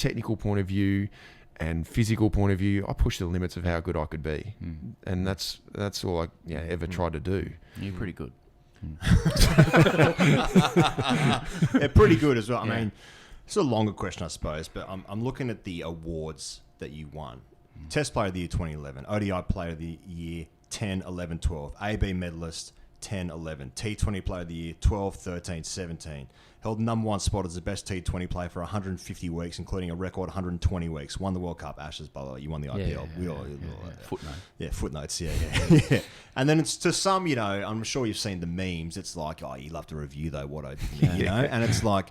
technical point of view and physical point of view, I pushed the limits of how good I could be. And that's all I ever tried to do. You're pretty good. They're pretty good as well. I mean, it's a longer question, I suppose, but I'm looking at the awards that you won. Test Player of the Year 2011, ODI Player of the Year 10, 11, 12, AB Medalist 10, 11, T20 Player of the Year 12, 13, 17. Held number one spot as the best T20 player for 150 weeks, including a record 120 weeks. Won the World Cup, Ashes, by the way. You won the IPL. Footnote. Yeah, footnotes, yeah. And then it's to some, I'm sure you've seen the memes. It's like, oh, you love to review, though, what I did, And it's like,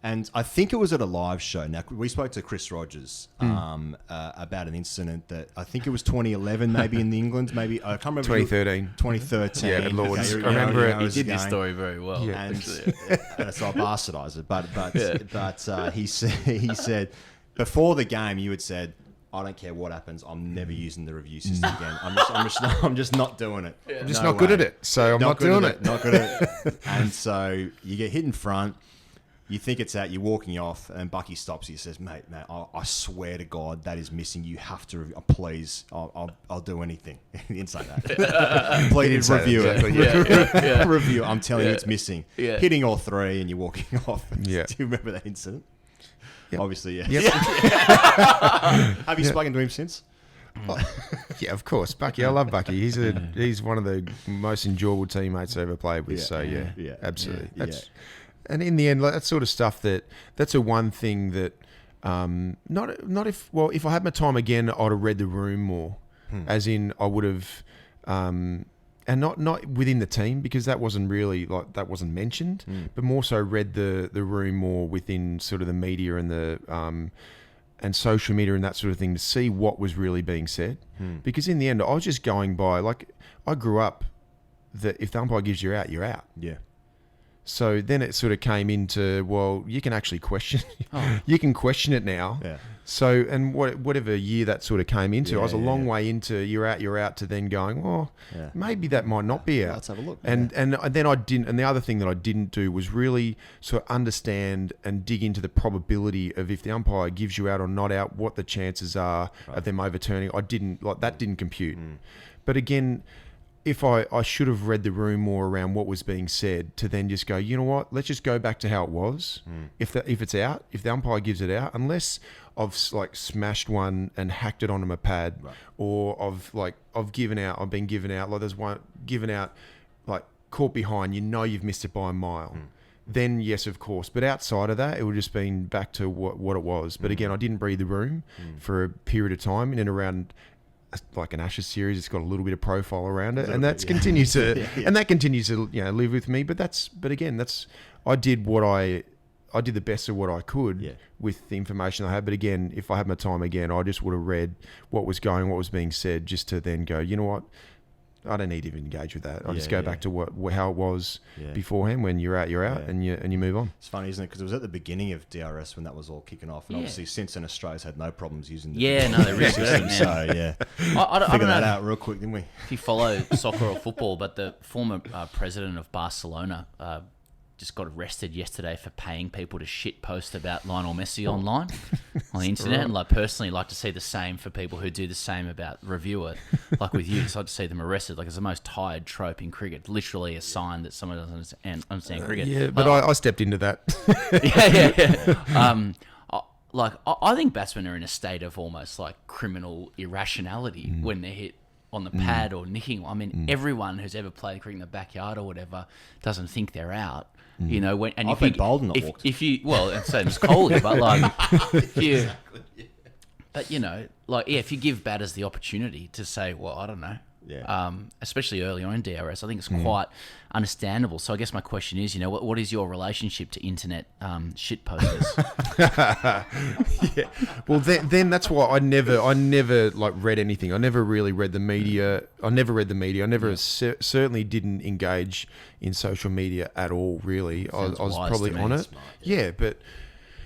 and I think it was at a live show. Now, we spoke to Chris Rogers about an incident that I think it was 2011, maybe in England, maybe, I can't remember. 2013. 2013. Yeah, Lords. Okay, I remember it. He did this story very well. Yeah. And so I bastardised it. But he said, before the game, you had said, I don't care what happens. I'm never using the review system again. I'm just not doing it. I'm just not good at it, so I'm not doing it. Not good at it. And so you get hit in front. You think it's out. You're walking off, and Bucky stops you. He says, "Mate, I swear to God, that is missing. You have to please. I'll do anything." He didn't say that. Please review it. Review. I'm telling you, it's missing. Yeah. Hitting all three, and you're walking off. Yeah. Do you remember that incident? Yep. Obviously, yeah. Yep. Have you spoken to him since? Yeah, of course. Bucky, I love Bucky. He's one of the most enjoyable teammates I ever played with. Absolutely. Yeah. And in the end, like, that sort of stuff, that's a one thing that if I had my time again, I'd have read the room more, as in I would have, and not within the team, because that wasn't really that wasn't mentioned, but more so read the room more within sort of the media and the and social media and that sort of thing to see what was really being said, because in the end I was just going by, like, I grew up that if the umpire gives you out, you're out. Yeah. So then it sort of came into, well, you can actually question you can question it now. Yeah. So, and whatever year that sort of came into, I was a long way into you're out to then going, well, maybe that might not be out. Let's have a look. And then I didn't, and the other thing that I didn't do was really sort of understand and dig into the probability of, if the umpire gives you out or not out, what the chances are of them overturning. I didn't, that didn't compute. But again, if I should have read the room more around what was being said, to then just go, you know what, let's just go back to how it was. If it's out, if the umpire gives it out, unless I've smashed one and hacked it onto my pad, or I've been given out, like there's one given out, like caught behind, you've missed it by a mile. Then yes, of course. But outside of that, it would have just been back to what it was. But again, I didn't breathe the room for a period of time, in and around, like an Ashes series, it's got a little bit of profile around it, and that continues to and that continues to live with me. But again, I did the best of what I could with the information I had. But again, if I had my time again, I just would have read what was being said, just to then go, you know what, I don't need to even engage with that. I just go back to how it was beforehand. When you're out, and you move on. It's funny, isn't it? Because it was at the beginning of DRS when that was all kicking off, and obviously since then Australia's had no problems using the they really do. So I don't figured know that out real quick, didn't we? if you follow soccer or football, but the former president of Barcelona just got arrested yesterday for paying people to shit post about Lionel Messi online on the internet. And personally like to see the same for people who do the same about review it, like with you. So I'd see them arrested. Like, it's the most tired trope in cricket. Literally a sign that someone doesn't understand cricket. But I stepped into that. I think batsmen are in a state of almost like criminal irrationality when they're hit on the pad or nicking. I mean, everyone who's ever played cricket in the backyard or whatever doesn't think they're out. You know, I've been bowled and not walked. If you, well, it's same as Kohli, but like, but you know, if you give batters the opportunity to say, well, I don't know, especially early on in DRS, I think it's quite understandable. So I guess my question is, what is your relationship to internet shit posters? Well, then that's why I never read anything. I never really read the media. I never certainly didn't engage in social media at all. Really, I was probably on it. Smart, but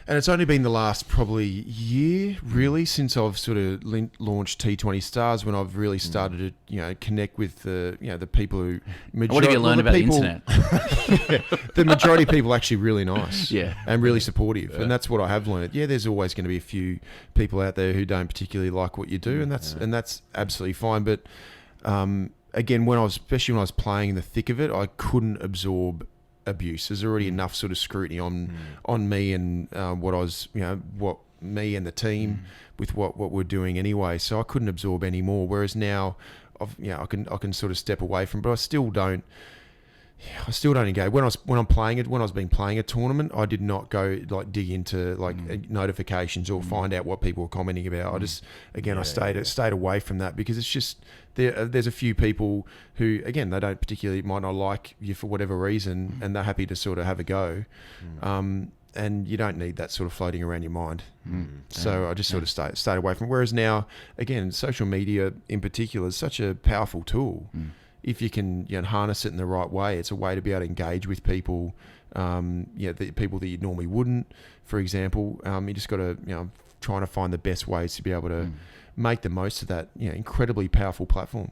And it's only been the last probably year, really, since I've sort of launched T20 Stars, when I've really started to, connect with the people who. What have you learned about the internet? The majority of people are actually really nice, Yeah. and really supportive, and that's what I have learned. Yeah, there's always going to be a few people out there who don't particularly like what you do, and that's absolutely fine. But again, especially when I was playing in the thick of it, I couldn't absorb abuse. There's already enough sort of scrutiny on me and what me and the team with what we're doing anyway. So I couldn't absorb any more. Whereas now, I can sort of step away from. But I still don't engage. When I was playing a tournament, I did not go dig into notifications or find out what people were commenting about. I just I stayed away from that, because it's just there's a few people who, again, they don't particularly might not like you for whatever reason, and they're happy to sort of have a go. And you don't need that sort of floating around your mind. So I just sort of stayed away from it. Whereas now, again, social media in particular is such a powerful tool. If you can harness it in the right way, it's a way to be able to engage with people, the people that you normally wouldn't, for example. You just got to, trying to find the best ways to be able to make the most of that incredibly powerful platform.